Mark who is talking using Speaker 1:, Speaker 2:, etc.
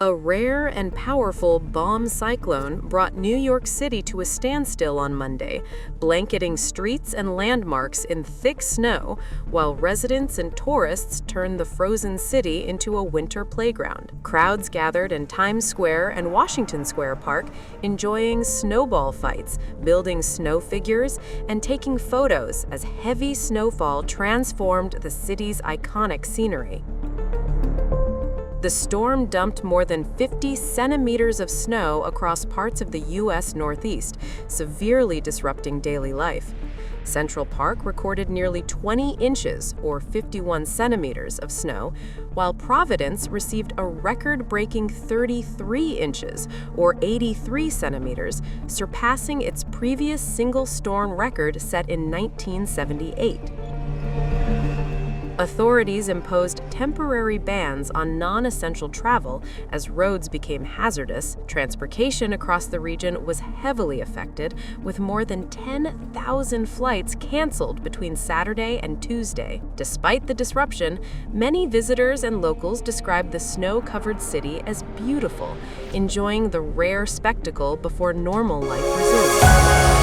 Speaker 1: A rare and powerful bomb cyclone brought New York City to a standstill on Monday, blanketing streets and landmarks in thick snow, while residents and tourists turned the frozen city into a winter playground. Crowds gathered in Times Square and Washington Square Park, enjoying snowball fights, building snow figures, and taking photos as heavy snowfall transformed the city's iconic scenery. The storm dumped more than 50 centimeters of snow across parts of the U.S. Northeast, severely disrupting daily life. Central Park recorded nearly 20 inches, or 51 centimeters, of snow, while Providence received a record-breaking 33 inches, or 83 centimeters, surpassing its previous single-storm record set in 1978. Authorities imposed temporary bans on non-essential travel as roads became hazardous. Transportation across the region was heavily affected, with more than 10,000 flights canceled between Saturday and Tuesday. Despite the disruption, many visitors and locals described the snow-covered city as beautiful, enjoying the rare spectacle before normal life resumed.